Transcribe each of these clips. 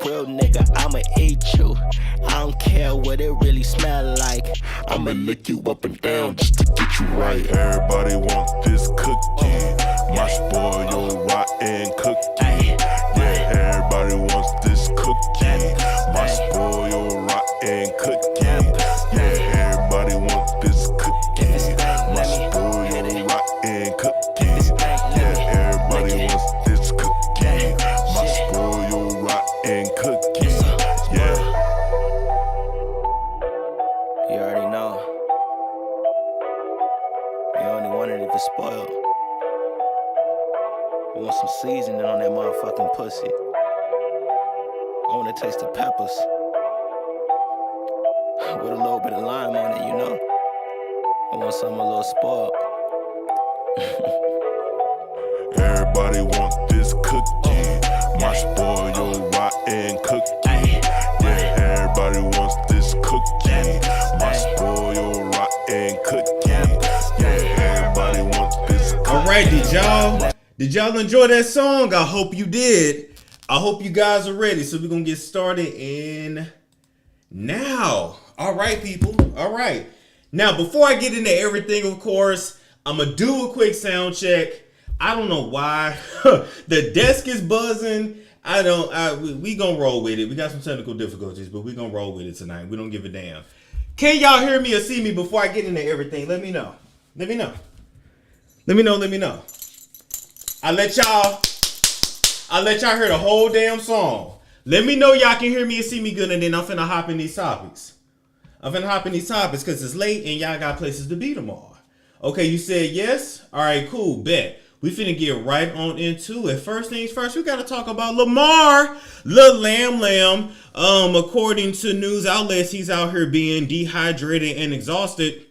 Real nigga, I'ma eat you. I don't care what it really smell like. I'ma lick you up and down just to get you right. Everybody wants this cookie. My spoiled rotten cookie. Yeah, everybody wants this cookie. My spoiled rotten cookie. Yeah, everybody wants this cookie. My spoiled rotten cookie. Yeah, everybody wants this cookie. My spoiled rotten cookie. Yeah. You already know. You only want it if it's spoiled. You want some seasoning on that motherfucking pussy. I wanna taste the peppers. With a little bit of lime on it, you know. I want something a little spoiled. Everybody wants this cookie. My spoiled rotten cookie. Yeah, everybody wants this cookie. My spoiled rotten cookie. Yeah, everybody wants this cookie. All right, did y'all enjoy that song? I hope you did. I hope you guys are ready. So we're gonna get started in now. All right, people. All right. Now, before I get into everything, of course, I'm gonna do a quick sound check. I don't know why the desk is buzzing. We gonna roll with it. We got some technical difficulties, but we gonna roll with it tonight. We don't give a damn. Can y'all hear me or see me before I get into everything? Let me know. Let me know. Let me know. Let me know. I let y'all hear the whole damn song. Let me know y'all can hear me and see me good, and then I'm finna hop in these topics. Because it's late and y'all got places to be tomorrow. Okay, you said yes? All right, cool, bet. We finna get right on into it. First things first, we gotta talk about Lamar, Lil Lamb. According to news outlets, he's out here being dehydrated and exhausted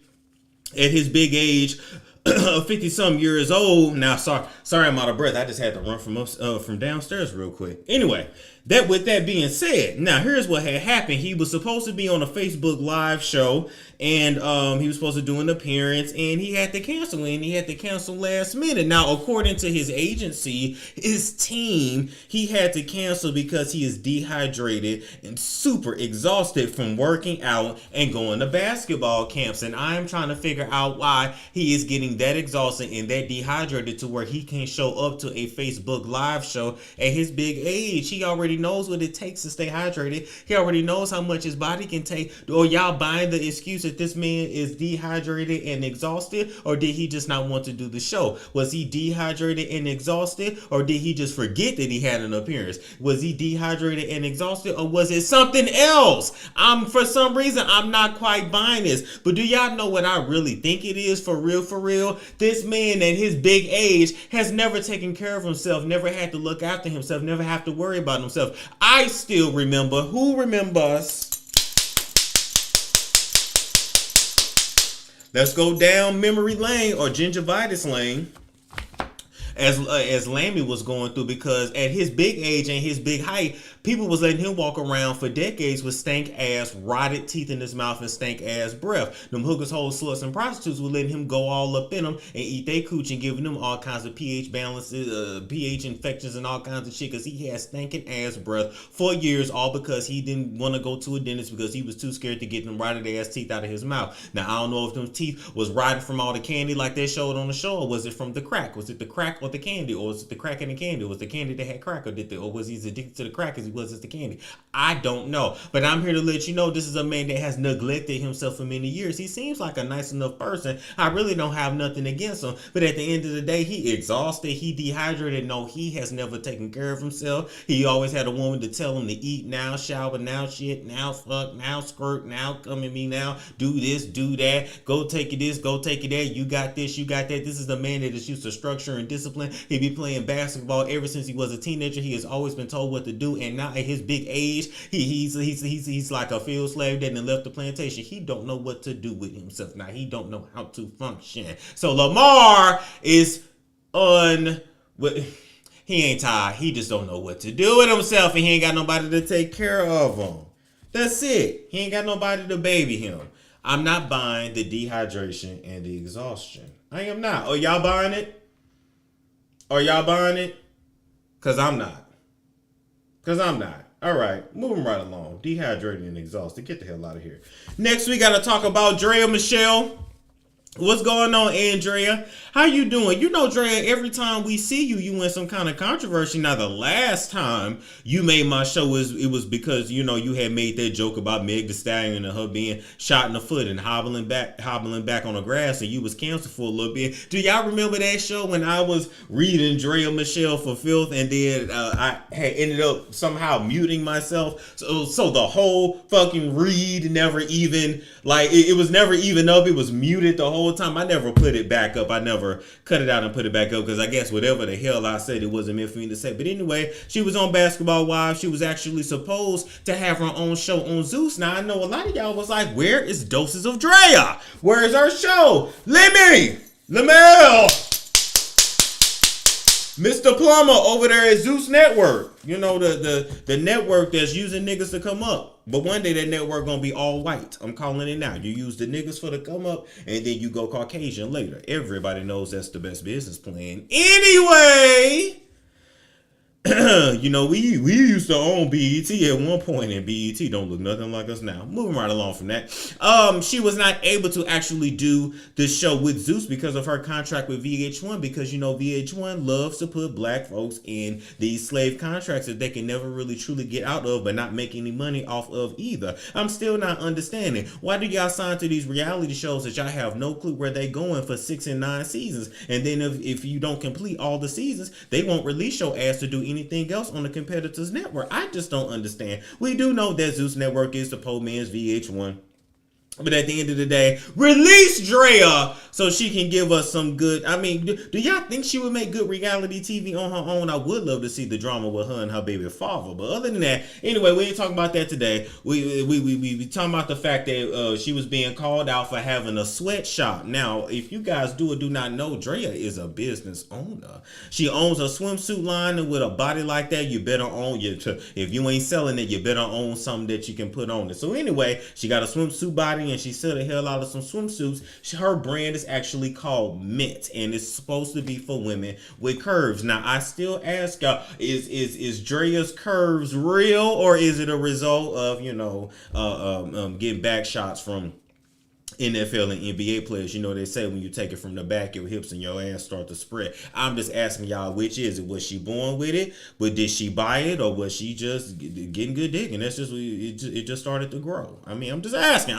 at his big age of 50-some years old. Now, sorry, I'm out of breath. I just had to run from downstairs real quick. Anyway, with that being said, now here's what had happened. He was supposed to be on a Facebook Live show, and he was supposed to do an appearance, and he had to cancel, and he had to cancel last minute. Now, according to his agency, his team, he had to cancel because he is dehydrated and super exhausted from working out and going to basketball camps. And I'm trying to figure out why he is getting that exhausted and that dehydrated to where he can't show up to a Facebook Live show at his big age. He already knows what it takes to stay hydrated. He already knows how much his body can take. Or y'all buying the excuse that this man is dehydrated and exhausted, or did he just not want to do the show? Was he dehydrated and exhausted, or did he just forget that he had an appearance? Was he dehydrated and exhausted, or was it something else? For some reason, I'm not quite buying this. But do y'all know what I really think it is for real, for real? This man at his big age has never taken care of himself, never had to look after himself, never have to worry about himself. I still remember. Who remembers? Let's go down memory lane or gingivitis lane. As Lammy was going through, because at his big age and his big height, people was letting him walk around for decades with stank ass, rotted teeth in his mouth and stank ass breath. Them hookers, hoes, sluts, and prostitutes were letting him go all up in them and eat their cooch and giving them all kinds of pH balances, pH infections and all kinds of shit, because he had stinking ass breath for years, all because he didn't want to go to a dentist because he was too scared to get them rotted ass teeth out of his mouth. Now, I don't know if them teeth was rotted from all the candy like they showed on the show, or was it from the crack? Was it the crack or the candy, or was it the crack and the candy? Was the candy that had crack, or was he addicted to the crack as he was as the candy? I don't know, but I'm here to let you know this is a man that has neglected himself for many years. He seems like a nice enough person. I really don't have nothing against him, but at the end of the day, he exhausted, he dehydrated. No, he has never taken care of himself. He always had a woman to tell him to eat now, shower now, shit now, fuck now, squirt now, come at me now, do this, do that, go take it this, go take it that, you got this, you got that. This is the man that is used to structure and discipline. He be playing basketball ever since he was a teenager. He has always been told what to do, and now at his big age, he's like a field slave that left the plantation. He don't know what to do with himself now. He don't know how to function. So Lamar is he ain't tired. He just don't know what to do with himself, and he ain't got nobody to take care of him. That's it. He ain't got nobody to baby him. I'm not buying the dehydration and the exhaustion. I am not. Oh, y'all buying it? Are y'all buying it? Because I'm not. All right, moving right along. Dehydrated and exhausted. Get the hell out of here. Next, we got to talk about Draya Michele. What's going on, Andrea? How you doing? You know, Draya, every time we see you, you in some kind of controversy. Now, the last time you made my show, it was because, you know, you had made that joke about Meg Thee Stallion and her being shot in the foot and hobbling back on the grass, and you was canceled for a little bit. Do y'all remember that show when I was reading Draya Michele for filth, and then I had ended up somehow muting myself? So the whole fucking read never even, like, it was never even up. It was muted the whole time. I never put it back up. I never cut it out and put it back up because I guess whatever the hell I said, it wasn't meant for me to say. But anyway, she was on Basketball Wives. She was actually supposed to have her own show on Zeus. Now, I know a lot of y'all was like, where is Doses of Draya? Where is her show? Lamel, Mr. Plumber over there at Zeus Network. You know, the network that's using niggas to come up. But one day that network gonna be all white. I'm calling it now. You use the niggas for the come up, and then you go Caucasian later. Everybody knows that's the best business plan. Anyway, you know, we used to own BET at one point, and BET don't look nothing like us now. Moving right along from that. She was not able to actually do the show with Zeus because of her contract with VH1, because, you know, VH1 loves to put black folks in these slave contracts that they can never really truly get out of, but not make any money off of either. I'm still not understanding. Why do y'all sign to these reality shows that y'all have no clue where they going for 6 and 9 seasons? And then if you don't complete all the seasons, they won't release your ass to do anything else on the competitor's network. I just don't understand. We do know that Zeus Network is the poor man's VH1. But at the end of the day, release Draya so she can give us some good. I mean, do y'all think she would make good reality TV on her own? I would love to see the drama with her and her baby father. But other than that, anyway, we ain't talking about that today. We talking about the fact that she was being called out for having a sweatshop. Now, if you guys do or do not know, Draya is a business owner. She owns a swimsuit line, and with a body like that, you better own your. If you ain't selling it, you better own something that you can put on it. So anyway, she got a swimsuit body, and she sell the hell out of some swimsuits. Her brand is actually called Mint, and it's supposed to be for women with curves. Now, I still ask y'all, is Draya's curves real, or is it a result of, you know, getting back shots from NFL and NBA players? You know, they say when you take it from the back, your hips and your ass start to spread. I'm just asking y'all, which is it? Was she born with it? But did she buy it, or was she just getting good dick? And that's just, it just started to grow. I mean, I'm just asking.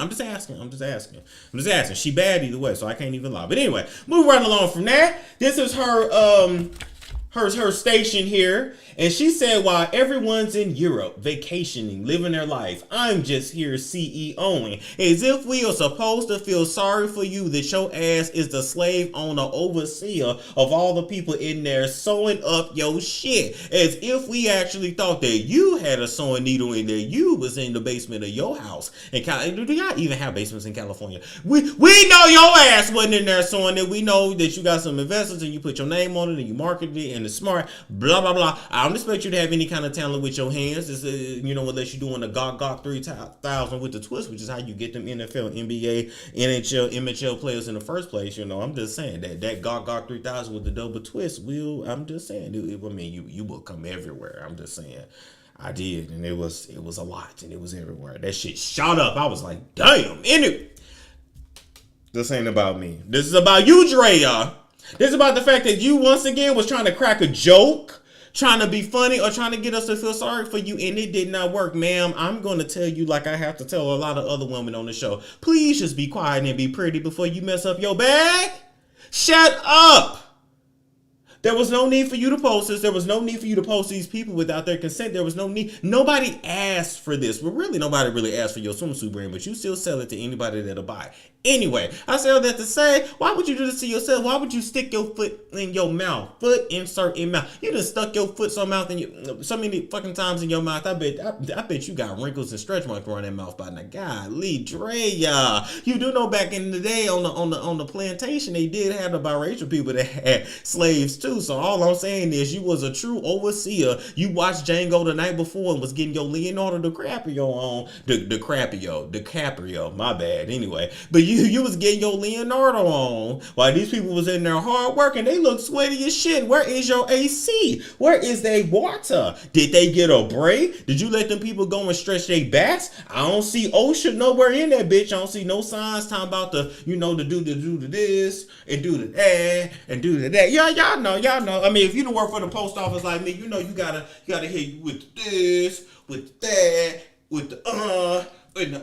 She bad either way, so I can't even lie. But anyway, move right along from that. This is her station here, and she said, while everyone's in Europe vacationing, living their life, I'm just here CEOing, as if we are supposed to feel sorry for you that your ass is the slave owner overseer of all the people in there sewing up your shit, as if we actually thought that you had a sewing needle in there, you was in the basement of your house. And do y'all even have basements in California? We know your ass wasn't in there sewing it. We know that you got some investors and you put your name on it and you marketed it and it's smart, blah, blah, blah. I don't expect you to have any kind of talent with your hands. It's, you know, unless you're doing the GOG 3000 with the twist, which is how you get them NFL, NBA, NHL, MHL players in the first place. You know, I'm just saying that GOG 3000 with the double twist I'm just saying, I mean, you will come everywhere. I'm just saying. I did, and it was a lot, and it was everywhere. That shit shot up. I was like, damn. Anyway, this ain't about me. This is about you, Draya. This is about the fact that you once again was trying to crack a joke, trying to be funny, or trying to get us to feel sorry for you, and it did not work. Ma'am, I'm going to tell you, like I have to tell a lot of other women on the show, please just be quiet and be pretty before you mess up your bag. Shut up. There was no need for you to post this. There was no need for you to post these people without their consent. There was no need. Nobody asked for this. Well, really, nobody really asked for your swimsuit brand, but you still sell it to anybody that'll buy. Anyway, I say all that to say, why would you do this to yourself? Why would you stick your foot in your mouth? Foot insert in mouth. You done stuck your foot so many fucking times in your mouth. I bet you got wrinkles and stretch marks around that mouth by now. Golly, Draya. You do know back in the day on the plantation, they did have the biracial people that had slaves too. too. So all I'm saying is you was a true overseer. You watched Django the night before and was getting your Leonardo DiCaprio on. DiCaprio, my bad. Anyway, but you was getting your Leonardo on while these people was in there hard working. They look sweaty as shit. Where is your AC? Where is their water? Did they get a break? Did you let them people go and stretch their backs? I don't see OSHA nowhere in that bitch. I don't see no signs talking about the, to do this and do the that and do the that. Yeah, y'all know. I mean, if you don't work for the post office like me, you gotta hit with this, with that, with the and the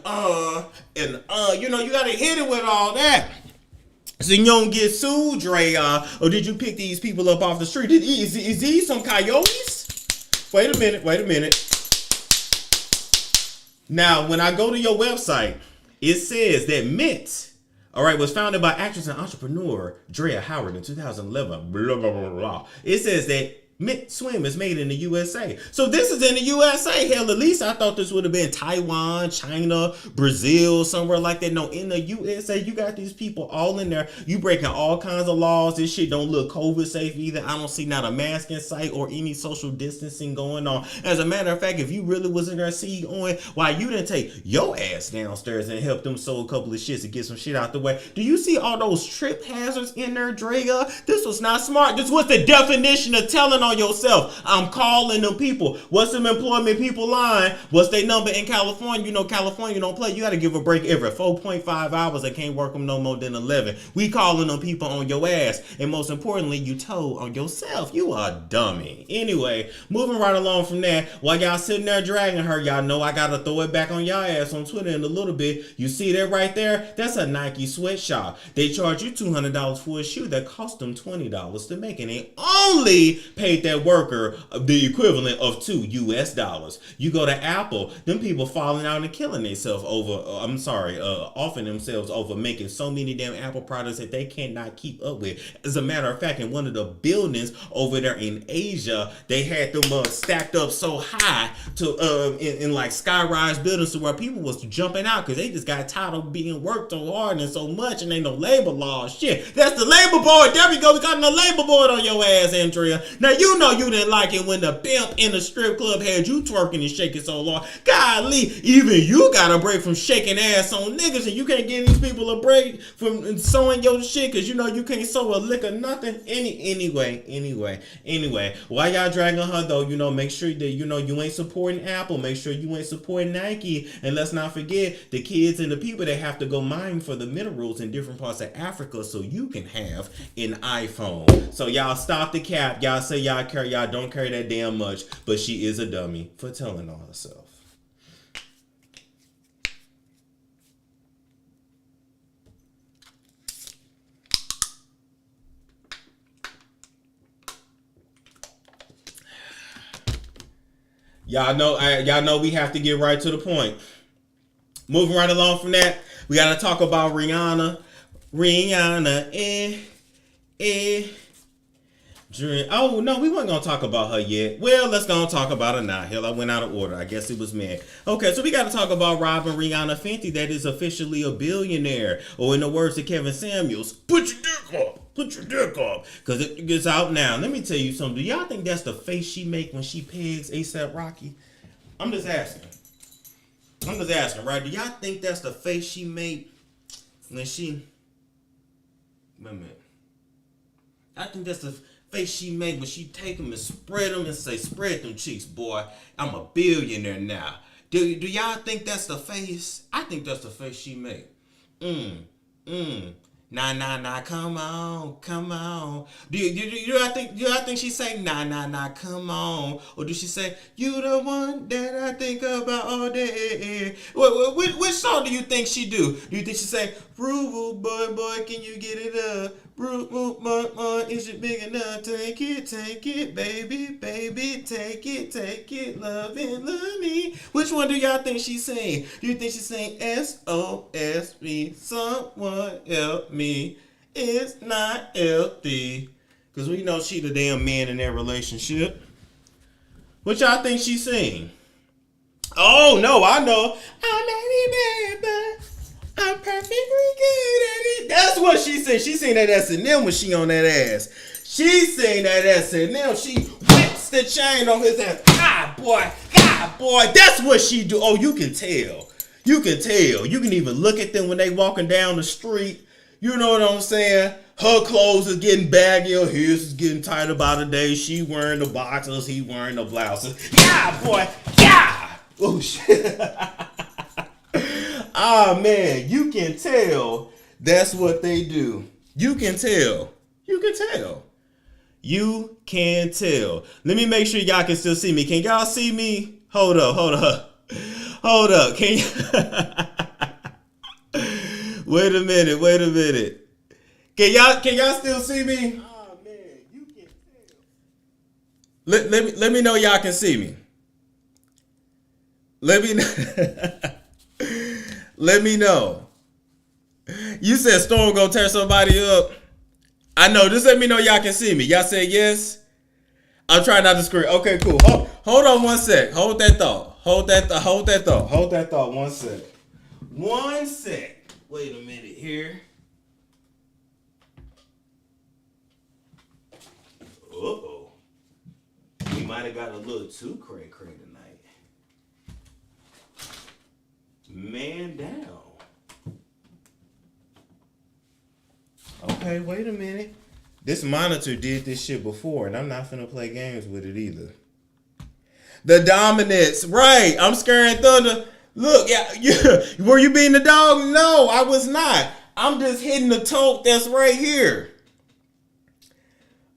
you gotta hit it with all that. So you don't get sued, Draya. Or did you pick these people up off the street? Is these some coyotes? Wait a minute. Now, when I go to your website, it says that Mint, was founded by actress and entrepreneur Draya Howard in 2011. Blah, blah, blah, blah. It says that Mint Swim is made in the USA. So this is in the USA. Hell, at least I thought this would have been Taiwan, China, Brazil, somewhere like that. No, in the USA, you got these people all in there. You breaking all kinds of laws. This shit don't look COVID safe either. I don't see not a mask in sight or any social distancing going on. As a matter of fact, if you really was in there on why you didn't take your ass downstairs and help them sew a couple of shits and get some shit out the way. Do you see all those trip hazards in there, Draya? This was not smart. This was the definition of telling on yourself. I'm calling them people. What's some employment people line? What's their number in California? California don't play. You got to give a break every 4.5 hours. I can't work them no more than 11. We calling them people on your ass. And most importantly, you told on yourself. You a dummy. Anyway, moving right along from that, while y'all sitting there dragging her, y'all know I got to throw it back on y'all ass on Twitter in a little bit. You see that right there? That's a Nike sweatshop. They charge you $200 for a shoe that cost them $20 to make, and they only paid that worker the equivalent of $2 US. You go to Apple, them people falling out and killing themselves over, offing themselves over making so many damn Apple products that they cannot keep up with. As a matter of fact, in one of the buildings over there in Asia, they had them stacked up so high to in like sky-rise buildings to where people was jumping out because they just got tired of being worked so hard and so much, and ain't no labor law. Shit, that's the labor board. There we go. We got the labor board on your ass, Andrea. Now you know you didn't like it when the pimp in the strip club had you twerking and shaking so long. Golly, even you got a break from shaking ass on niggas, and you can't give these people a break from sewing your shit because you can't sew a lick of nothing. Anyway. Why y'all dragging her though? Make sure that you ain't supporting Apple. Make sure you ain't supporting Nike. And let's not forget the kids and the people that have to go mine for the minerals in different parts of Africa so you can have an iPhone. So y'all stop the cap. Y'all say y'all care. Y'all don't carry that damn much. But she is a dummy for telling on herself. Y'all know we have to get right to the point. Moving right along from that, we got to talk about Rihanna. Oh, no, we weren't going to talk about her yet. Well, let's go and talk about her now. Hell, I went out of order. I guess it was me. Okay, so we got to talk about Robin Rihanna Fenty that is officially a billionaire. Or in the words of Kevin Samuels, put your dick up. Put your dick up. Because it gets out now. Let me tell you something. Do y'all think that's the face she make when she pegs A$AP Rocky? I'm just asking, right? Do y'all think that's the face she make when she... Wait a minute. I think that's the face she make when she take them and spread them and say, spread them cheeks, boy. I'm a billionaire now. Do y'all think that's the face? I think that's the face she make. Nah, come on. Do I think she say nah, come on? Or do she say, you the one that I think about all day? Which song do you think she do? Do you think she say, Rude boy, can you get it up? Rude boy, is it big enough? Take it, baby, take it, love me. Which one do y'all think she's saying? Do you think she's saying SOS me, someone help me? It's not healthy. Because we know she the damn man in that relationship. What y'all think she's saying? Oh, no, I know. I may be bad, but I'm perfectly good at it. That's what she said. She seen that S&M when she on that ass. She seen that ass and now she whips the chain on his ass. God, boy, that's what she do. Oh, you can tell. You can tell. You can even look at them when they walking down the street. You know what I'm saying? Her clothes is getting baggy. Her his is getting tighter by the day. She wearing the boxers. He wearing the blouses. Yeah, boy. Yeah. Oh, shit. Ah, man. You can tell that's what they do. You can tell. You can tell. You can tell. Let me make sure y'all can still see me. Can y'all see me? Hold up. Can you? Wait a minute. Can y'all still see me? Oh man, you can tell. Let me know y'all can see me. Let me know. You said Storm gonna tear somebody up. I know. Just let me know y'all can see me. Y'all said yes. I'm trying not to scream. Okay, cool. Hold on 1 sec. Hold that thought. 1 sec. 1 sec. Wait a minute here. Uh-oh. We might have got a little too cray tonight. Man down. Okay, wait a minute. This monitor did this shit before, and I'm not finna play games with it either. The dominance, right? I'm scaring thunder. Look, yeah, were you being the dog? No, I was not. I'm just hitting the toe that's right here.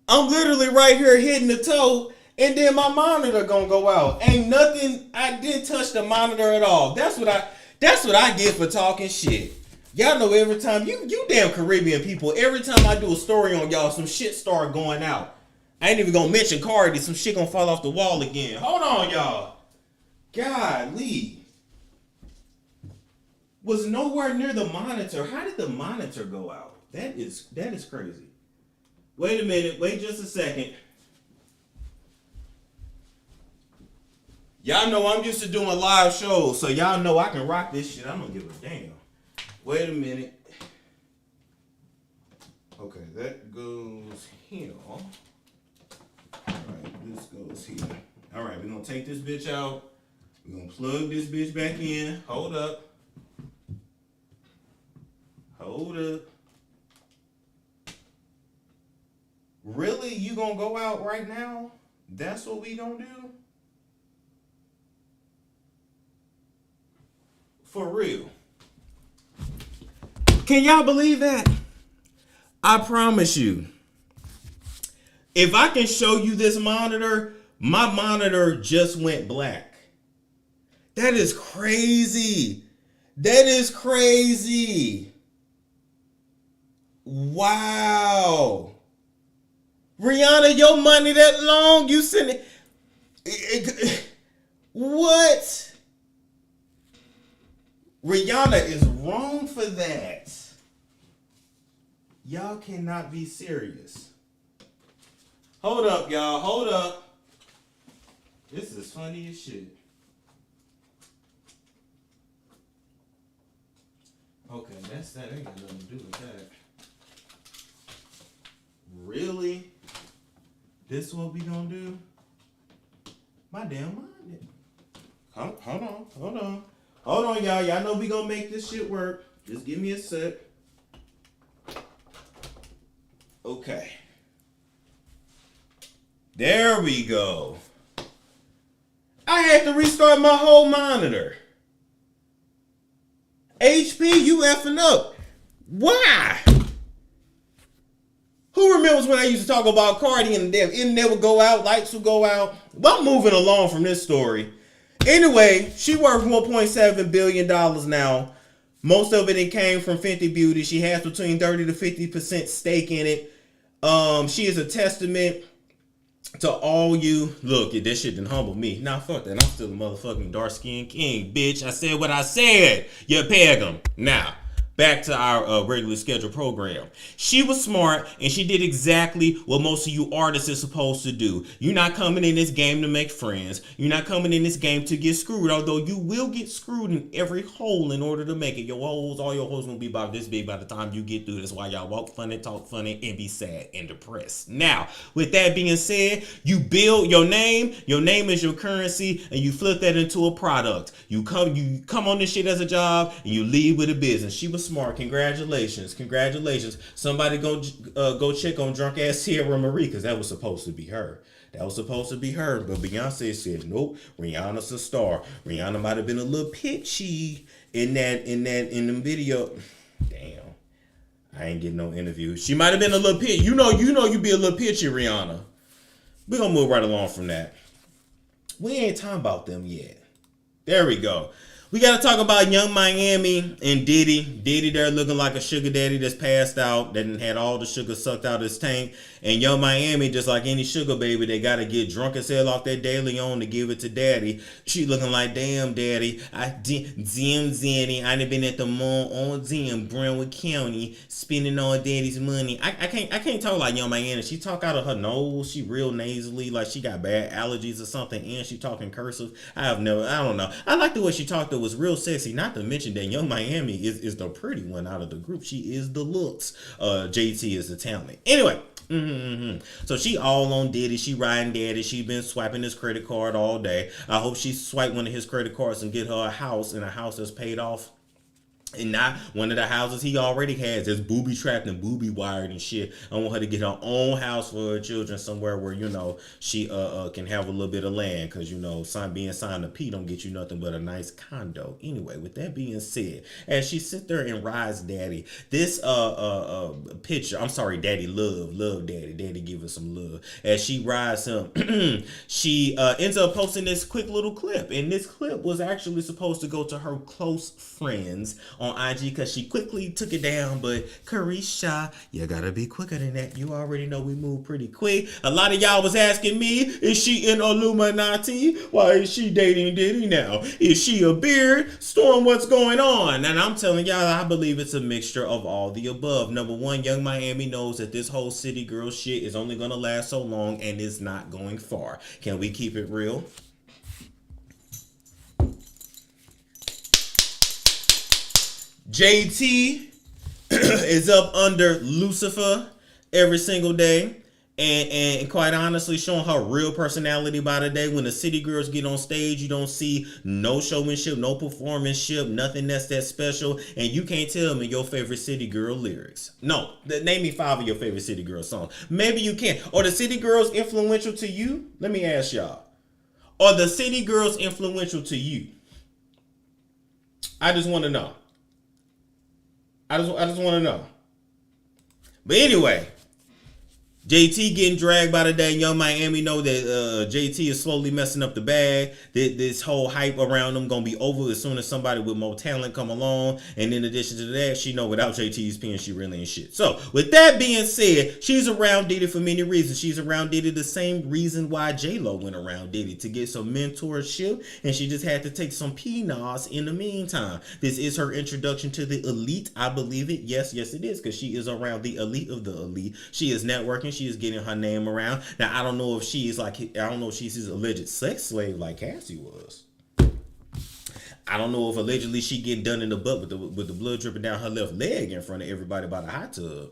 I'm literally right here hitting the toe, and then my monitor gonna go out. Ain't nothing. I didn't touch the monitor at all. That's what I get for talking shit. Y'all know every time you damn Caribbean people. Every time I do a story on y'all, some shit start going out. I ain't even gonna mention Cardi. Some shit gonna fall off the wall again. Hold on, y'all. Golly. Was nowhere near the monitor. How did the monitor go out? That is crazy. Wait a minute. Wait just a second. Y'all know I'm used to doing live shows, so y'all know I can rock this shit. I don't give a damn. Wait a minute. Okay, that goes here. Alright, this goes here. Alright, we're gonna take this bitch out. We're gonna plug this bitch back in. Hold up. Really? You gonna go out right now? That's what we gonna do? For real. Can y'all believe that? I promise you. If I can show you this monitor, my monitor just went black. That is crazy. Wow. Rihanna, your money that long? You send it. What? Rihanna is wrong for that. Y'all cannot be serious. Hold up, y'all. Hold up. This is funny as shit. Okay, that ain't got nothing to do with that. Really? This what we gonna do? My damn mind. Hold on, y'all. Y'all know we gonna make this shit work. Just give me a sec. Okay. There we go. I had to restart my whole monitor. H.B., you effing up. Why? Who remembers when I used to talk about Cardi and the internet would go out, lights would go out? Well, I'm moving along from this story. Anyway, she worth $1.7 billion now. Most of it came from Fenty Beauty. She has between 30 to 50% stake in it. She is a testament to all you. Look, this shit didn't humble me. Nah, fuck that. I'm still a motherfucking dark-skinned king, bitch. I said what I said. You peg him. Now, back to our regularly scheduled program. She was smart, and she did exactly what most of you artists are supposed to do. You're not coming in this game to make friends. You're not coming in this game to get screwed, although you will get screwed in every hole in order to make it. All your holes gonna be about this big by the time you get through. That's why y'all walk funny, talk funny, and be sad and depressed. Now, with that being said, you build your name. Your name is your currency, and you flip that into a product. You come on this shit as a job, and you leave with a business. She was smart. Congratulations. Somebody go check on drunk ass Sierra Marie, because that was supposed to be her. But Beyonce said, nope, Rihanna's a star. Rihanna might have been a little pitchy in the video. Damn. I ain't getting no interview. She might have been a little pitchy. You know you be a little pitchy, Rihanna. We're gonna move right along from that. We ain't talking about them yet. There we go. We got to talk about Young Miami and Diddy. Diddy there looking like a sugar daddy that's passed out, that had all the sugar sucked out of his tank. And Young Miami, just like any sugar baby, they got to get drunk as hell off that daily on to give it to daddy. She looking like, damn, daddy. I done been at the mall on Brentwood County, spending all daddy's money. I can't talk like Young Miami. She talk out of her nose. She real nasally, like she got bad allergies or something, and she talking cursive. I don't know. I like the way she talked, though. Was real sexy. Not to mention that Young Miami is the pretty one out of the group. She is the looks. JT is the talent. Anyway. So she all on Diddy. She riding daddy. She been swiping his credit card all day. I hope she swipe one of his credit cards and get her a house, and a house that's paid off. And not one of the houses he already has is booby trapped and booby wired and shit. I want her to get her own house for her children somewhere where, she can have a little bit of land. Because, being signed to P don't get you nothing but a nice condo. Anyway, with that being said, as she sit there and rides daddy, this picture, I'm sorry, daddy, love daddy. Daddy give her some love. As she rides him, she ends up posting this quick little clip. And this clip was actually supposed to go to her close friends on IG, because she quickly took it down. But Carisha, you gotta be quicker than that. You already know we move pretty quick. A lot of y'all was asking me, is she in Illuminati? Why is she dating Diddy now? Is she a beard? Storm, what's going on? And I'm telling y'all, I believe it's a mixture of all the above. Number one, Young Miami knows that this whole city girl shit is only gonna last so long, and it's not going far. Can we keep it real? JT is up under Lucifer every single day, and quite honestly showing her real personality by the day. When the city girls get on stage, you don't see no showmanship, no performanship, nothing that's that special, and you can't tell me your favorite city girl lyrics. No, name me 5 of your favorite city girl songs. Maybe you can. Are the city girls influential to you? Let me ask y'all. Are the city girls influential to you? I just want to know. I just want to know. But anyway, JT getting dragged by the day. Young Miami know that JT is slowly messing up the bag. This whole hype around them gonna be over as soon as somebody with more talent come along. And in addition to that, she know without JT's pen, she really ain't shit. So with that being said, she's around Diddy for many reasons. She's around Diddy the same reason why J-Lo went around Diddy, to get some mentorship, and she just had to take some PNOS in the meantime. This is her introduction to the elite. I believe it. Yes, it is, because she is around the elite of the elite. She is networking. She is getting her name around. Now, I don't know if she's his alleged sex slave like Cassie was. I don't know if allegedly she getting done in the butt with the blood dripping down her left leg in front of everybody by the hot tub.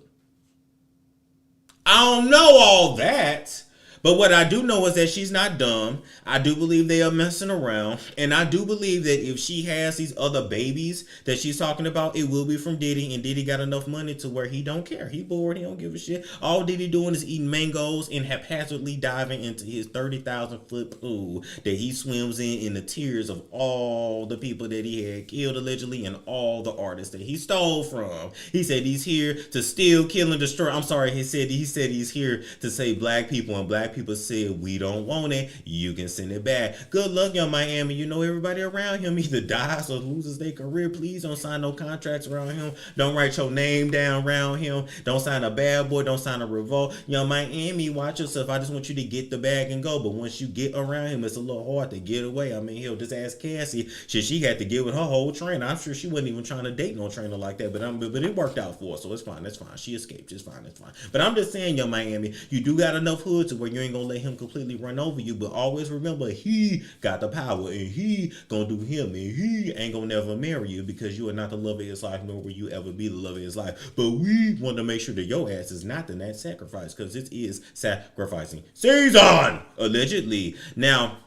I don't know all that. But what I do know is that she's not dumb. I do believe they are messing around. And I do believe that if she has these other babies that she's talking about, it will be from Diddy. And Diddy got enough money to where he don't care. He bored. He don't give a shit. All Diddy doing is eating mangoes and haphazardly diving into his 30,000-foot pool that he swims in the tears of all the people that he had killed allegedly and all the artists that he stole from. He said he's here to steal, kill, and destroy. I'm sorry. He said he's here to save black people, and black white people said, we don't want it, you can send it back. Good luck, young Miami. You know everybody around him either dies or loses their career. Please don't sign no contracts around him. Don't write your name down around him. Don't sign a bad boy. Don't sign a revolt. Young Miami, watch yourself. I just want you to get the bag and go. But once you get around him, it's a little hard to get away. I mean, he'll just ask Cassie. She had to get with her whole trainer. I'm sure she wasn't even trying to date no trainer like that. But it worked out for her, so it's fine. It's fine. She escaped. It's fine. It's fine. But I'm just saying, young Miami, you do got enough hood to where you ain't gonna let him completely run over you. But always remember, he got the power, and he gonna do him, and he ain't gonna never marry you because you are not the love of his life, nor will you ever be the love of his life. But we want to make sure that your ass is not in that sacrifice, because it is sacrificing season, allegedly. Now,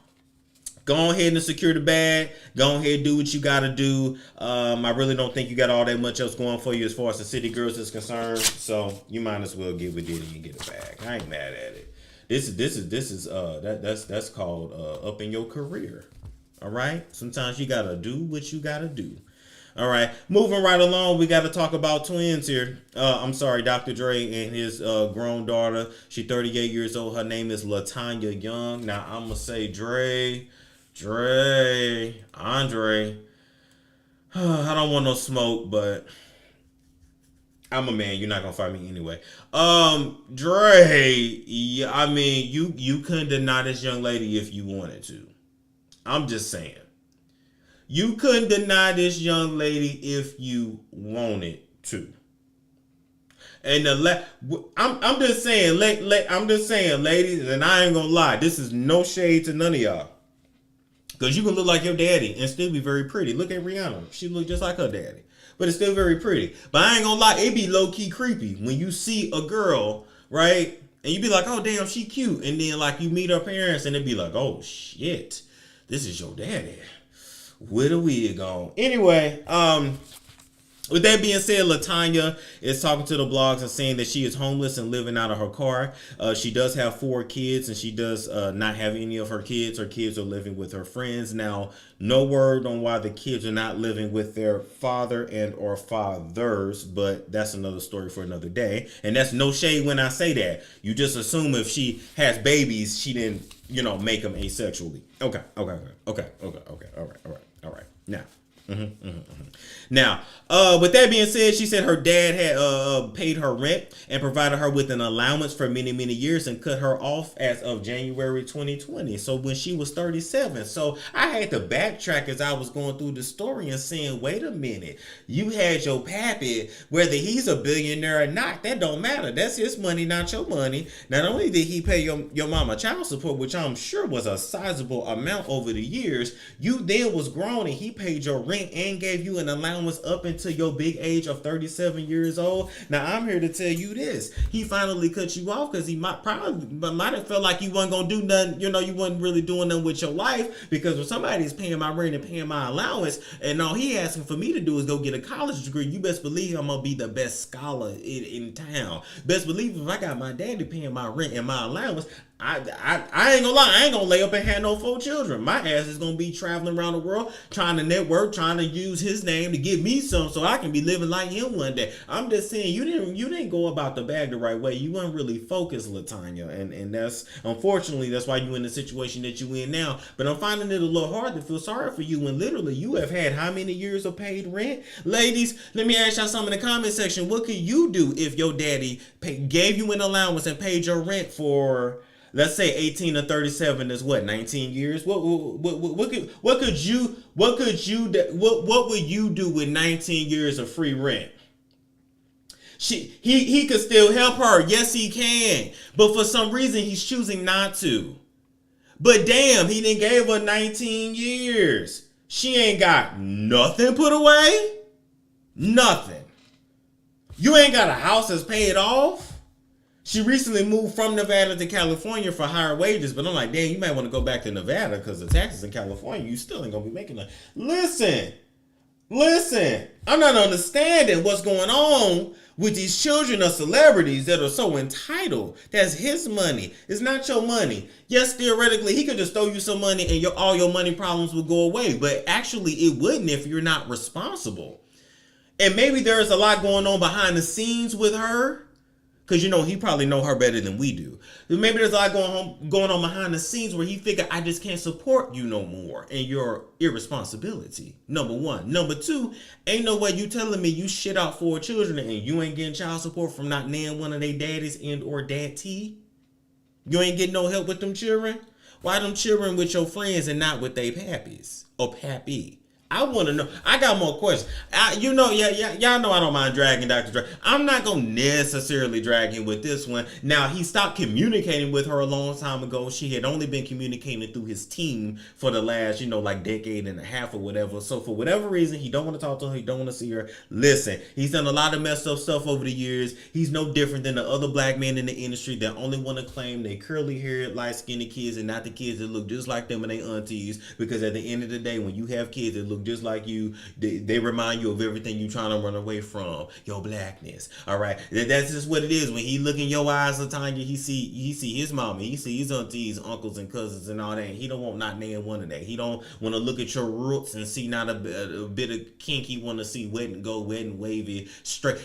go ahead and secure the bag. Go ahead and do what you got to do. I really don't think you got all that much else going for you as far as the city girls is concerned. So you might as well get with it and get a bag. I ain't mad at it. That's called up in your career. All right. Sometimes you gotta do what you gotta do. All right, moving right along, we got to talk about twins here. I'm sorry, Dr. Dre and his grown daughter. She's 38 years old. Her name is LaTanya Young. Now, I'm going to say Andre. I don't want no smoke, but I'm a man. You're not going to fight me anyway. Dre, yeah, I mean, you couldn't deny this young lady if you wanted to. I'm just saying. You couldn't deny this young lady if you wanted to. And I'm just saying, ladies, and I ain't gonna lie, this is no shade to none of y'all, because you can look like your daddy and still be very pretty. Look at Rihanna; she look just like her daddy, but it's still very pretty. But I ain't gonna lie, it be low key creepy when you see a girl, right, and you be like, oh damn, she cute, and then like you meet her parents and it be like, oh shit, this is your daddy. Where the wig gone? Anyway, with that being said, LaTanya is talking to the blogs and saying that she is homeless and living out of her car. She does have 4 kids, and she does not have any of her kids. Her kids are living with her friends. Now, no word on why the kids are not living with their father and or fathers, but that's another story for another day. And that's no shade when I say that. You just assume if she has babies, she didn't, make them asexually. Okay. All right. Now, with that being said, she said her dad had paid her rent and provided her with an allowance for many, many years and cut her off as of January 2020. So when she was 37. So I had to backtrack as I was going through the story and saying, wait a minute, you had your pappy, whether he's a billionaire or not, that don't matter. That's his money, not your money. Not only did he pay your mama child support, which I'm sure was a sizable amount over the years, you then was grown and he paid your rent and gave you an allowance up until your big age of 37 years old. Now I'm here to tell you this: he finally cut you off because he might have felt like you wasn't gonna do nothing. You wasn't really doing nothing with your life, because when somebody's paying my rent and paying my allowance, and all he asking for me to do is go get a college degree, you best believe I'm gonna be the best scholar in town. Best believe if I got my daddy paying my rent and my allowance, I ain't gonna lie, I ain't gonna lay up and have no 4 children. My ass is gonna be traveling around the world trying to network, trying to use his name to give me some so I can be living like him one day. I'm just saying, you didn't go about the bag the right way. You weren't really focused, LaTanya, and that's unfortunately that's why you in the situation that you in now. But I'm finding it a little hard to feel sorry for you when literally you have had how many years of paid rent? Ladies, let me ask y'all something in the comment section. What could you do if your daddy gave you an allowance and paid your rent for, let's say 18 to 37 is what, 19 years? What would you do with 19 years of free rent? He could still help her. Yes, he can. But for some reason, he's choosing not to. But damn, he done gave her 19 years. She ain't got nothing put away. Nothing. You ain't got a house that's paid off. She recently moved from Nevada to California for higher wages, but I'm like, damn, you might want to go back to Nevada because the taxes in California, you still ain't going to be making that. Listen, I'm not understanding what's going on with these children of celebrities that are so entitled. That's his money. It's not your money. Yes, theoretically, he could just throw you some money and all your money problems would go away, but actually it wouldn't if you're not responsible. And maybe there's a lot going on behind the scenes with her, Because, he probably know her better than we do. Maybe there's a lot going on behind the scenes where he figured, I just can't support you no more and your irresponsibility. Number one. Number two, ain't no way you telling me you shit out 4 children and you ain't getting child support from not named one of their daddies and or daddy. You ain't getting no help with them children? Why them children with your friends and not with they pappies or pappy? I want to know. I got more questions. Y'all know I don't mind dragging Dr. Dre. I'm not going to necessarily drag him with this one. Now, he stopped communicating with her a long time ago. She had only been communicating through his team for the last, decade and a half or whatever. So for whatever reason, he don't want to talk to her. He don't want to see her. Listen, he's done a lot of messed up stuff over the years. He's no different than the other black men in the industry that only want to claim they curly-haired, light-skinned kids and not the kids that look just like them and they aunties. Because at the end of the day, when you have kids that look just like you, they remind you of everything you trying to run away from, your blackness. All right, that's just what it is. When he look in your eyes, Latanya, he see his mama, he see his aunties, uncles, and cousins, and all that. And he don't want not name one of that. He don't want to look at your roots and see not a bit of kink. He want to see wet and wavy, straight.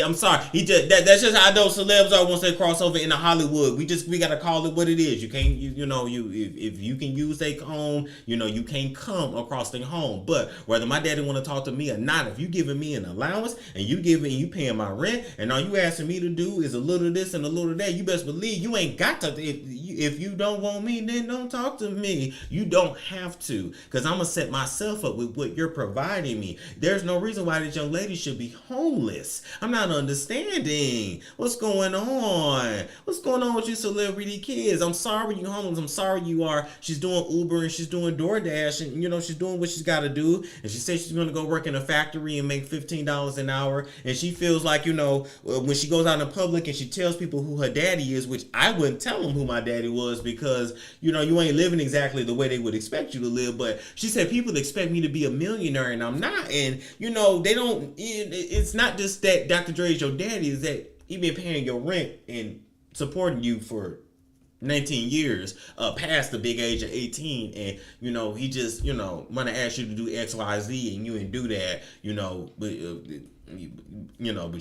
I'm sorry, that's just how those celebs are once they cross over into Hollywood. We gotta call it what it is. You can't if you can use their home, you can't come across their home. But whether my daddy want to talk to me or not, if you giving me an allowance and you paying my rent and all you asking me to do is a little of this and a little of that, you best believe you ain't got to. If you don't want me, then don't talk to me. You don't have to, because I'm gonna set myself up with what you're providing me. There's no reason why this young lady should be homeless. I'm not understanding what's going on. What's going on with you celebrity kids? I'm sorry you homeless. I'm sorry you are. She's doing Uber and she's doing DoorDash and she's doing what she's got to do. And she says she's going to go work in a factory and make $15 an hour. And she feels like, when she goes out in public and she tells people who her daddy is, which I wouldn't tell them who my daddy was because, you ain't living exactly the way they would expect you to live. But she said, people expect me to be a millionaire and I'm not. And, they don't, it's not just that Dr. Dre is your daddy, is that he been paying your rent and supporting you for 19 years past the big age of 18, and he just want to ask you to do XYZ and you didn't do that, but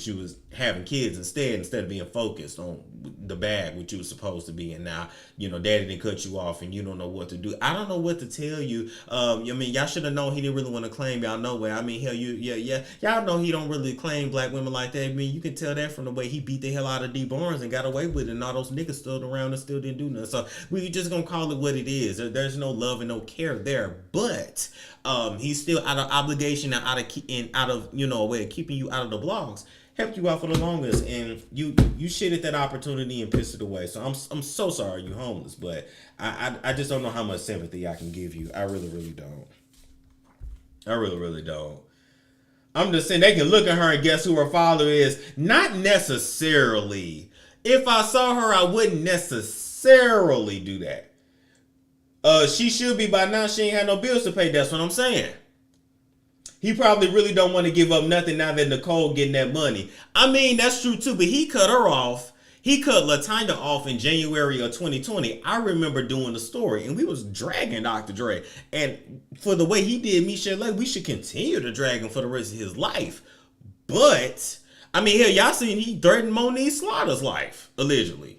you was having kids instead of being focused on the bag which you was supposed to be. And now daddy didn't cut you off and you don't know what to do. I don't know what to tell you. Y'all should have known he didn't really want to claim y'all no way. Hell, y'all know he don't really claim black women like that. You can tell that from the way he beat the hell out of D Barnes and got away with it, and all those niggas stood around and still didn't do nothing. So we just gonna call it what it is. There's no love and no care there, but he's still out of obligation and out of a way of keeping you out of the blogs. Helped you out for the longest, and you shit at that opportunity and pissed it away. So I'm so sorry you homeless, but I just don't know how much sympathy I can give you. I really don't. I really don't. I'm just saying they can look at her and guess who her father is. Not necessarily. If I saw her, I wouldn't necessarily do that. She should be by now. She ain't had no bills to pay. That's what I'm saying. He probably really don't want to give up nothing now that Nicole getting that money. That's true too, but he cut her off. He cut Latanya off in January of 2020. I remember doing the story, and we was dragging Dr. Dre. And for the way he did Michele, we should continue to drag him for the rest of his life. But, hell, y'all seen he threatened Monique Slaughter's life, allegedly.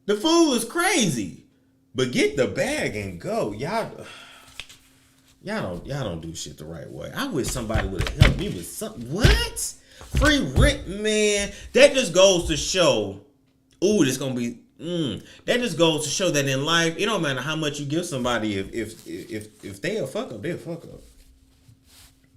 The fool is crazy. But get the bag and go. Y'all don't do shit the right way. I wish somebody would have helped me with something. What? Free rent, man. That just goes to show. Ooh, this gonna be. That just goes to show that in life, it don't matter how much you give somebody. If they a fuck up, they a fuck up.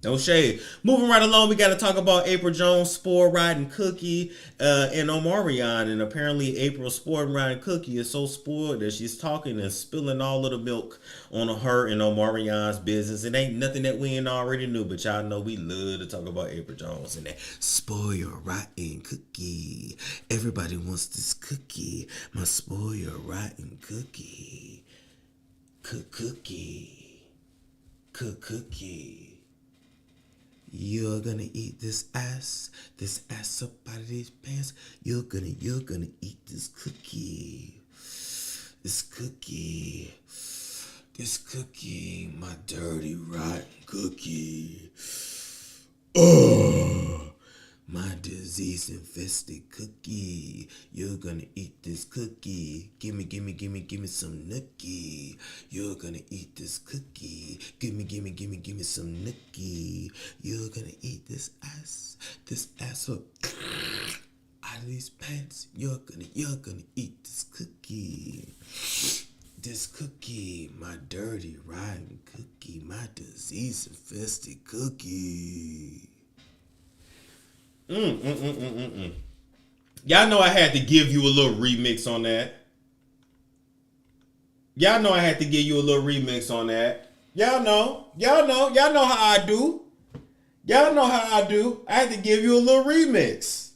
No shade. Moving right along, we got to talk about Apryl Jones, Sport Riding Cookie, and Omarion. And apparently, Apryl Sport Riding Cookie is so spoiled that she's talking and spilling all of the milk on her and Omarion's business. It ain't nothing that we ain't already knew, but y'all know we love to talk about Apryl Jones and that spoil rotten cookie. Everybody wants this cookie, my spoil rotten cookie. Cookie. You're gonna eat this ass up out of these pants. You're gonna eat this cookie, my dirty rotten cookie. Oh, my disease infested cookie. You're gonna eat this cookie. Gimme some nookie. You're gonna eat this cookie. Gimme some nookie. You're gonna eat this asshole out of these pants. You're gonna eat this cookie. This cookie, my dirty, rotten cookie, my disease-infested cookie. Y'all know I had to give you a little remix on that. Y'all know how I do. I had to give you a little remix.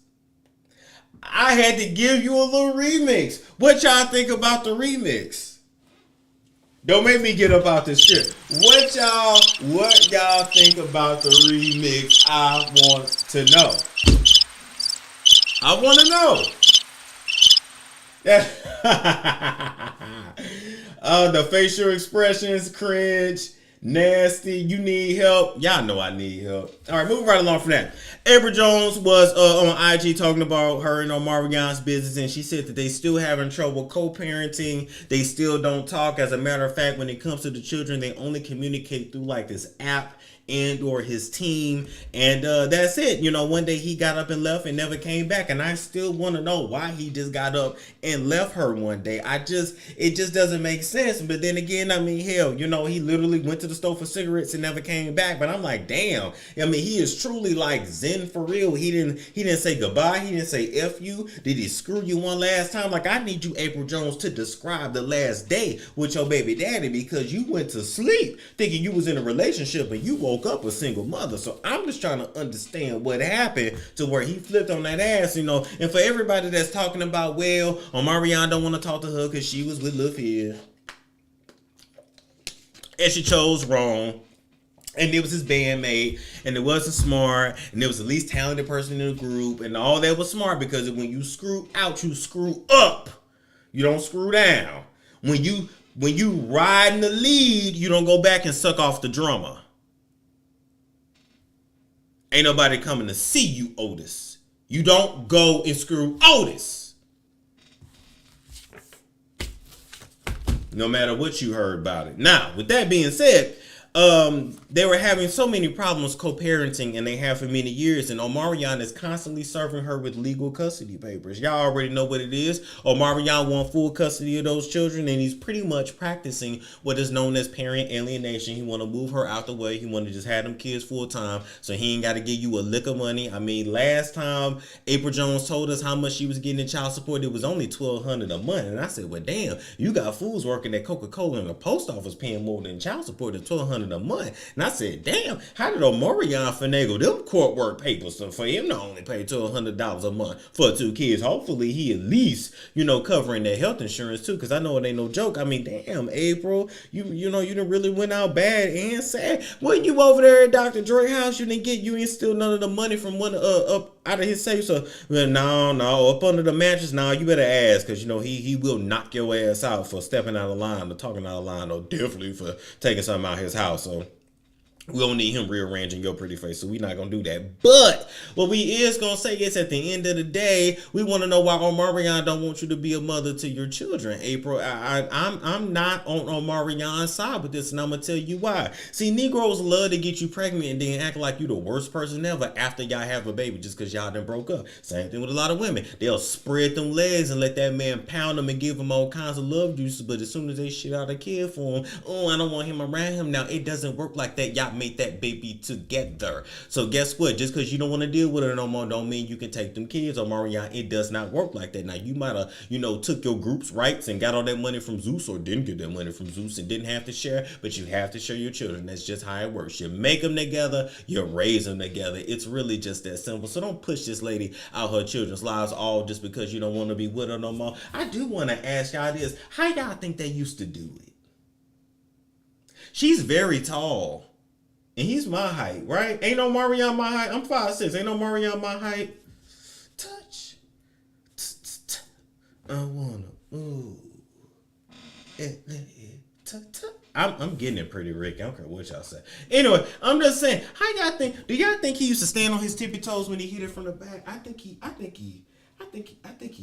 What y'all think about the remix? Don't make me get up out this shit. What y'all think about the remix? I want to know. The facial expressions, cringe, nasty. You need help. Y'all know I need help. All right, moving right along from that. Apryl Jones was on IG talking about her and Omarion's business, and she said that they still having trouble co-parenting. They still don't talk. As a matter of fact, when it comes to the children, they only communicate through like this app and or his team, and that's it. You know, one day he got up and left and never came back, and I still want to know why he just got up and left her one day. It just doesn't make sense. But then again, I mean, hell, you know, he literally went to the store for cigarettes and never came back. But I'm like, damn. I mean, he is truly like Zen for real. He didn't say goodbye. He didn't say F you. Did he screw you one last time? Like, I need you, Apryl Jones, to describe the last day with your baby daddy, because you went to sleep thinking you was in a relationship and you woke up a single mother. So I'm just trying to understand what happened to where he flipped on that ass, you know. And for everybody that's talking about, well, Omarion don't want to talk to her because she was with Lil Fizz and she chose wrong, and it was his bandmate, and it wasn't smart, and it was the least talented person in the group, and all that was smart, because when you screw out, you screw up. You don't screw down. When you ride in the lead, you don't go back and suck off the drummer. Ain't nobody coming to see you, Otis. You don't go and screw Otis. No matter what you heard about it. Now, with that being said, they were having so many problems co-parenting, and they have for many years, and Omarion is constantly serving her with legal custody papers. Y'all already know what it is. Omarion won full custody of those children, and he's pretty much practicing what is known as parent alienation. He want to move her out the way. He want to just have them kids full time, so he ain't got to give you a lick of money. I mean, last time Apryl Jones told us how much she was getting in child support, it was only $1,200 a month, and I said, well, damn, you got fools working at Coca-Cola and the post office paying more than child support than $1,200 a month. And I said, damn, how did Omarion finagle them court work papers for him to only pay $1,200 a month for 2 kids? Hopefully he at least, you know, covering their health insurance too, because I know it ain't no joke. I mean, damn, Apryl, you know, you done really went out bad and sad. When you over there at Dr. Dre's house, you ain't steal none of the money from one up out of his safe. So, well, no, up under the mattress, no, you better ask, because, you know, he will knock your ass out for stepping out of line or talking out of line, or definitely for taking something out of his house. So we don't need him rearranging your pretty face, so we're not gonna do that. But what we is gonna say is, at the end of the day, we want to know why Omarion don't want you to be a mother to your children. Apryl, I'm not on Omarion's side with this, and I'm gonna tell you why. See, Negroes love to get you pregnant and then act like you the worst person ever after y'all have a baby, just because y'all done broke up. Same thing with a lot of women. They'll spread them legs and let that man pound them and give them all kinds of love juices, but as soon as they shit out a kid for him, oh, I don't want him around him. Now, it doesn't work like that. Y'all make that baby together. So guess what? Just because you don't want to deal with it no more don't mean you can take them kids. Omarion, it does not work like that. Now, you might have, you know, took your group's rights and got all that money from Zeus, or didn't get that money from Zeus and didn't have to share, but you have to share your children. That's just how it works. You make them together, you raise them together. It's really just that simple. So don't push this lady out her children's lives all just because you don't want to be with her no more. I do want to ask y'all this. How y'all think they used to do it? She's very tall. And he's my height, right? Ain't no Omarion my height. I'm 5'6". Ain't no Omarion my height. Touch. I wanna ooh. Touch. I'm getting it pretty, Rick. I don't care what y'all say. Anyway, I'm just saying, how y'all think? Do y'all think he used to stand on his tippy toes when he hit it from the back? I think he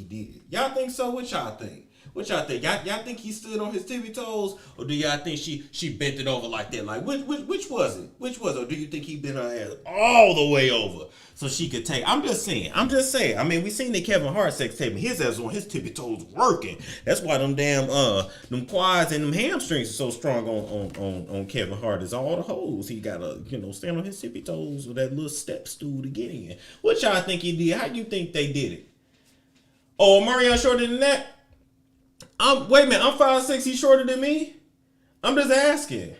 did. Y'all think so? What y'all think? What y'all think? Y'all think he stood on his tippy toes, or do y'all think she bent it over like that? Like which was it? Which was it? Or do you think he bent her ass all the way over so she could take? I'm just saying. I mean, we seen the Kevin Hart sex tape. His ass on his tippy toes working. That's why them damn them quads and them hamstrings are so strong on Kevin Hart. Is all the hoes he gotta stand on his tippy toes with that little step stool to get in. What y'all think he did? How you think they did it? Oh, Omarion shorter than that? Wait a minute, I'm 5'6", he's shorter than me? I'm just asking.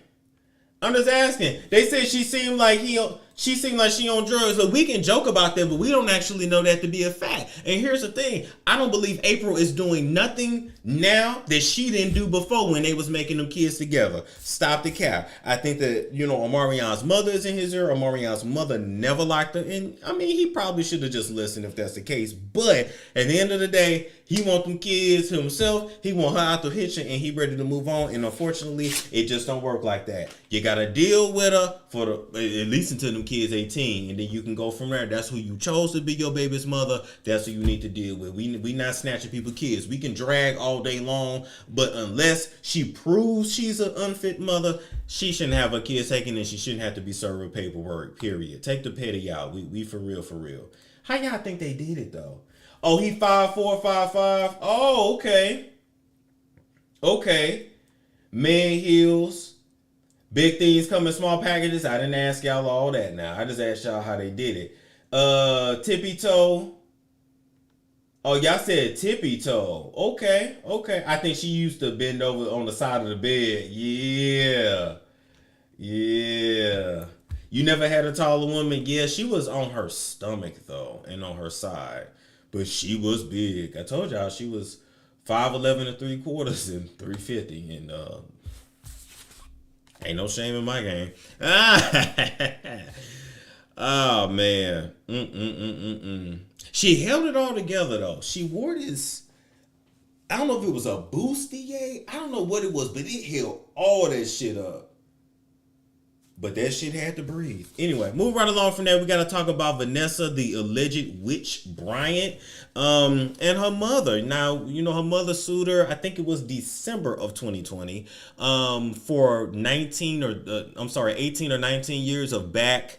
They said she seemed like she on drugs. So we can joke about that, but we don't actually know that to be a fact. And here's the thing. I don't believe Apryl is doing nothing now that she didn't do before when they was making them kids together. Stop the cap. I think that, Omarion's mother is in his ear. Omarion's mother never liked her. And, I mean, he probably should have just listened if that's the case. But at the end of the day, he want them kids himself. He want her out the picture, and he ready to move on. And unfortunately, it just don't work like that. You got to deal with her at least until them kids 18, and then you can go from there. That's who you chose to be your baby's mother. That's who you need to deal with. We not snatching people's kids. We can drag all day long, but unless she proves she's an unfit mother, she shouldn't have her kids taken, and she shouldn't have to be served with paperwork, period. Take the petty out. We for real. How y'all think they did it, though? Oh, he 5'4", 5'5". Oh, okay. Man heels. Big things come in small packages. I didn't ask y'all all that now. I just asked y'all how they did it. Tippy toe. Oh, y'all said tippy toe. Okay. I think she used to bend over on the side of the bed. Yeah. You never had a taller woman? Yeah, she was on her stomach, though, and on her side. But she was big. I told y'all she was 5'11" and 3/4 and 350. And ain't no shame in my game. Oh, man. She held it all together, though. She wore this, I don't know if it was a bustier. I don't know what it was, but it held all that shit up. But that shit had to breathe. Anyway, move right along from there. We got to talk about Vanessa, the alleged witch Bryant, and her mother. Now, her mother sued her, I think it was December of 2020, for 18 or 19 years of back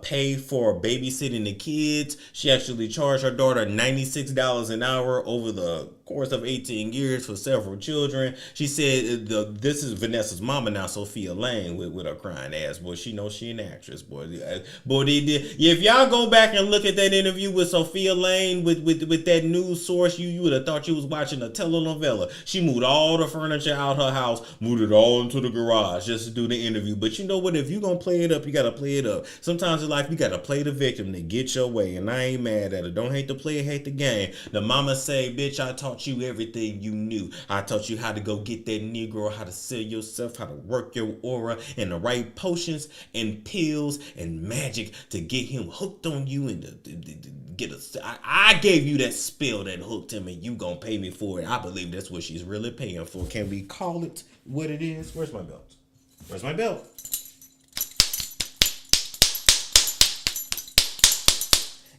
pay for babysitting the kids. She actually charged her daughter $96 an hour over the course of 18 years for several children. She said this is Vanessa's mama now, Sophia Lane, with her crying ass. Boy, she knows she an actress. Boy, they did. Yeah, if y'all go back and look at that interview with Sophia Lane with that news source, you would have thought you was watching a telenovela. She moved all the furniture out her house, moved it all into the garage just to do the interview. But you know what? If you gonna play it up, you gotta play it up. Sometimes in life, you gotta play the victim to get your way, and I ain't mad at her. Don't hate the player, hate the game. The mama say, bitch, I taught you everything you knew. I taught you how to go get that Negro, how to sell yourself, how to work your aura, and the right potions and pills and magic to get him hooked on you and to get I gave you that spell that hooked him, and you gonna pay me for it. I believe that's what she's really paying for. Can we call it what it is? Where's my belt?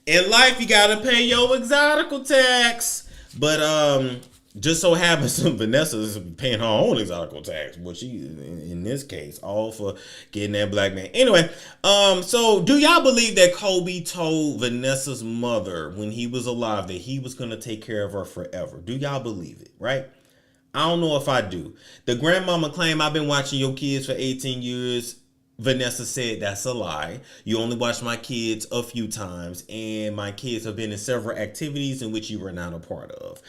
In life, you gotta pay your exotical tax. But just so happens Vanessa is paying her own exotical tax, but she, in this case, all for getting that black man. Anyway, so do y'all believe that Kobe told Vanessa's mother when he was alive that he was gonna take care of her forever? Do y'all believe it, right? I don't know if I do. The grandmama claimed, I've been watching your kids for 18 years. Vanessa said that's a lie. You only watched my kids a few times, and my kids have been in several activities in which you were not a part of.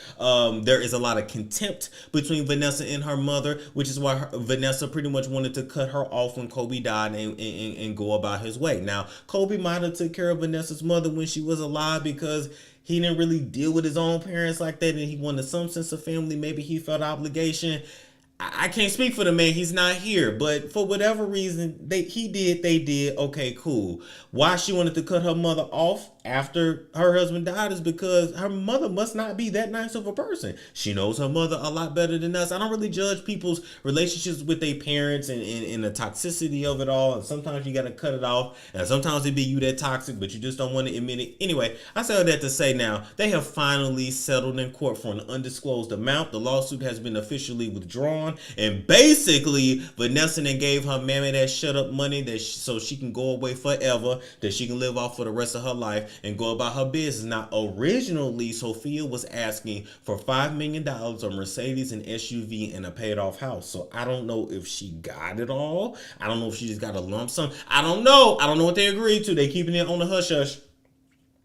There is a lot of contempt between Vanessa and her mother, which is why Vanessa pretty much wanted to cut her off when Kobe died and go about his way. Now, Kobe might have took care of Vanessa's mother when she was alive because he didn't really deal with his own parents like that, and he wanted some sense of family. Maybe he felt obligation. I can't speak for the man. He's not here. But for whatever reason, they did. Okay, cool. Why she wanted to cut her mother off? after her husband died is because her mother must not be that nice of a person. She knows her mother a lot better than us. I don't really judge people's relationships with their parents and the toxicity of it all. And sometimes you got to cut it off. And sometimes it be you that toxic, but you just don't want to admit it. Anyway, I say all that to say now, they have finally settled in court for an undisclosed amount. The lawsuit has been officially withdrawn. And basically, Vanessa then gave her mammy that shut up money so she can go away forever, that she can live off for the rest of her life and go about her business. Now, originally, Sophia was asking for $5 million, a Mercedes, an SUV, and a paid-off house. So I don't know if she got it all. I don't know if she just got a lump sum. I don't know. I don't know what they agreed to. They keeping it on the hush-hush.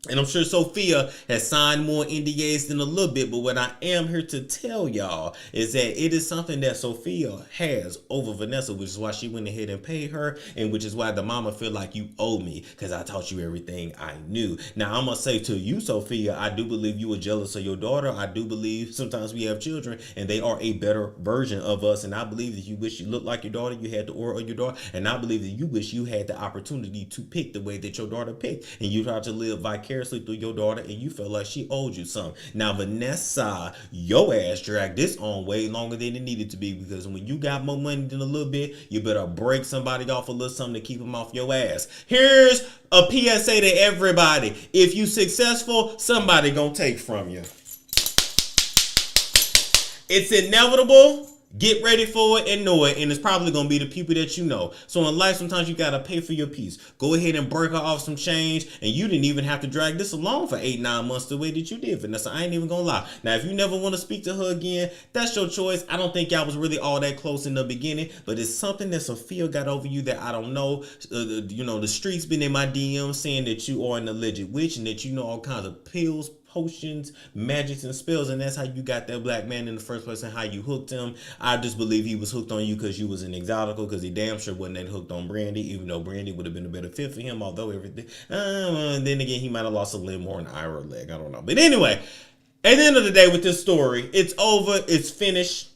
And I'm sure Sophia has signed more NDAs than a little bit, but what I am here to tell y'all is that it is something that Sophia has over Vanessa, which is why she went ahead and paid her, and which is why the mama feel like you owe me, because I taught you everything I knew. Now, I'm going to say to you, Sophia, I do believe you were jealous of your daughter. I do believe sometimes we have children, and they are a better version of us, and I believe that you wish you looked like your daughter, you had the aura of your daughter, and I believe that you wish you had the opportunity to pick the way that your daughter picked, and you tried to live vicariously through your daughter, and you felt like she owed you something. Now, Vanessa, your ass dragged this on way longer than it needed to be, because when you got more money than a little bit, you better break somebody off a little something to keep them off your ass. Here's a PSA to everybody. If you successful, somebody gonna take from you. It's inevitable. Get ready for it and know it, and it's probably going to be the people that you know. So in life, sometimes you got to pay for your piece. Go ahead and break her off some change, and you didn't even have to drag this along for 8-9 months the way that you did, Vanessa. I ain't even going to lie. Now, if you never want to speak to her again, that's your choice. I don't think y'all was really all that close in the beginning, but it's something that Sophia got over you that I don't know. The streets been in my DMs saying that you are an alleged witch and that you know all kinds of pills, potions, magics, and spells, and that's how you got that black man in the first place and how you hooked him. I just believe he was hooked on you because you was an exotical, because he damn sure wasn't that hooked on Brandy, even though Brandy would have been a better fit for him, although everything, then again, he might have lost a limb or an eye or a leg, I don't know. But anyway, at the end of the day with this story, it's over, it's finished.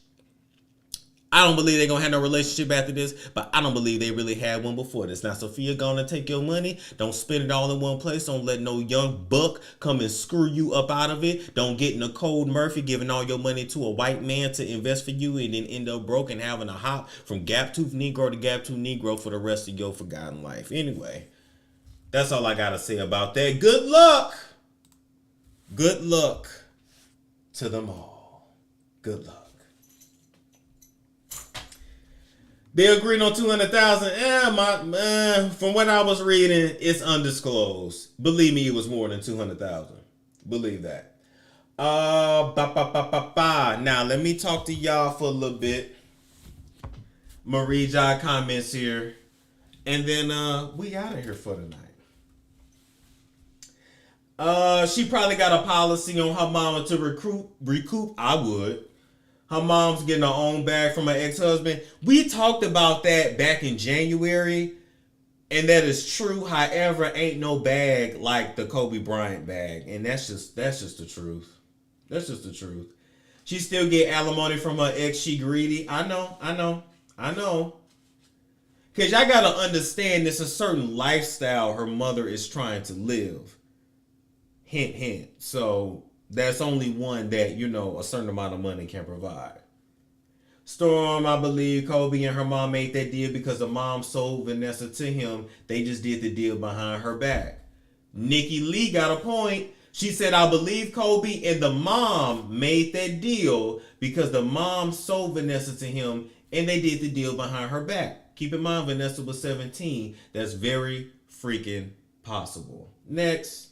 I don't believe they're going to have no relationship after this, but I don't believe they really had one before this. Now, Sophia going to take your money. Don't spend it all in one place. Don't let no young buck come and screw you up out of it. Don't get Nicole Murphy giving all your money to a white man to invest for you and then end up broke and having a hop from gap-toothed Negro to gap-toothed Negro for the rest of your forgotten life. Anyway, that's all I got to say about that. Good luck. Good luck to them all. Good luck. They agreed on 200,000. From what I was reading, it's undisclosed. Believe me, it was more than 200,000. Believe that. Now let me talk to y'all for a little bit. I'm gonna read y'all comments here, and then we out of here for the night. She probably got a policy on her mama to recoup. I would. Her mom's getting her own bag from her ex-husband. We talked about that back in January, and that is true. However, ain't no bag like the Kobe Bryant bag, and that's just the truth. That's just the truth. She still get alimony from her ex. She greedy. I know. Cause y'all gotta understand, there's a certain lifestyle her mother is trying to live. Hint, hint. So that's only one that, a certain amount of money can provide. Storm, I believe Kobe and her mom made that deal because the mom sold Vanessa to him. They just did the deal behind her back. Nikki Lee got a point. She said, I believe Kobe and the mom made that deal because the mom sold Vanessa to him and they did the deal behind her back. Keep in mind, Vanessa was 17. That's very freaking possible. Next.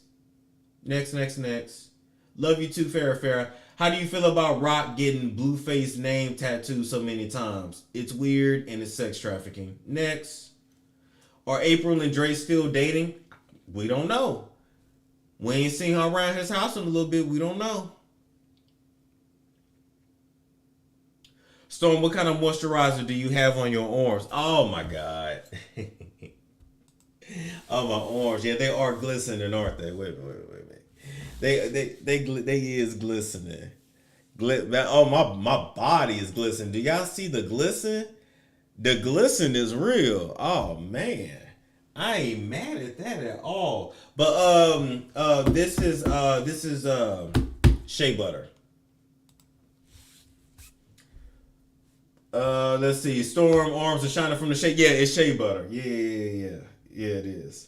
Love you too, Farrah. How do you feel about Rock getting Blueface name tattooed so many times? It's weird and it's sex trafficking. Next. Are Apryl and Dre still dating? We don't know. We ain't seen her around his house in a little bit. We don't know. Storm, what kind of moisturizer do you have on your arms? Oh my God. Oh, my arms. Yeah, they are glistening, aren't they? Wait a minute. They is glistening. My body is glistening. Do y'all see the glisten? The glisten is real. Oh man. I ain't mad at that at all. But this is shea butter. Let's see. Storm arms are shining from the shea. Yeah, it's shea butter. Yeah, it is.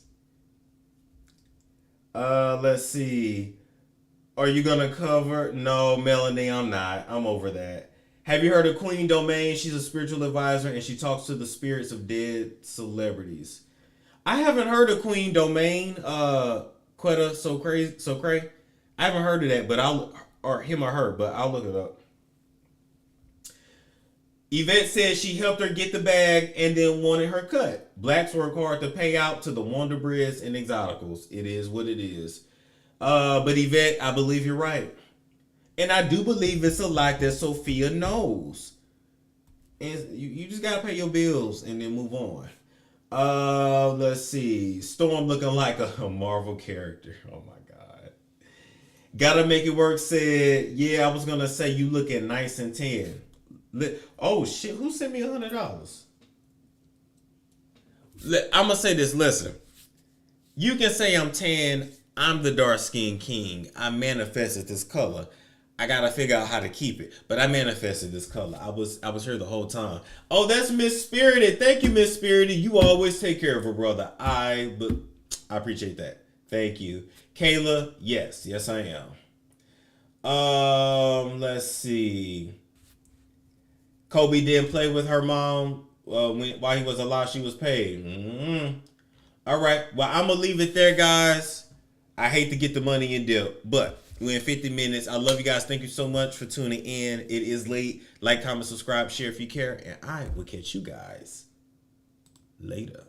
Let's see. Are you gonna cover? No, Melanie, I'm not. I'm over that. Have you heard of Queen Domain? She's a spiritual advisor and she talks to the spirits of dead celebrities. I haven't heard of Queen Domain. Quetta so cray. I haven't heard of that, but I'll look it up. Yvette said she helped her get the bag and then wanted her cut. Blacks work hard to pay out to the Wonderbreads and Exoticals. It is what it is. But Yvette, I believe you're right. And I do believe it's a lot that Sophia knows. And you just gotta pay your bills and then move on. Let's see. Storm looking like a Marvel character. Oh my God. Gotta make it work said, yeah, I was gonna say you looking nice and tan. Oh shit, who sent me $100? I'm gonna say this, listen. You can say I'm tan, I'm the dark skinned king. I manifested this color. I gotta figure out how to keep it. But I manifested this color. I was here the whole time. Oh, that's Miss Spirited. Thank you, Miss Spirited. You always take care of her, brother. I appreciate that. Thank you. Kayla, yes I am. Let's see. Kobe didn't play with her mom while he was alive. She was paid. Mm-hmm. All right. Well, I'm gonna leave it there, guys. I hate to get the money in dip, but we're in 50 minutes. I love you guys. Thank you so much for tuning in. It is late. Like, comment, subscribe, share if you care, and I will catch you guys later.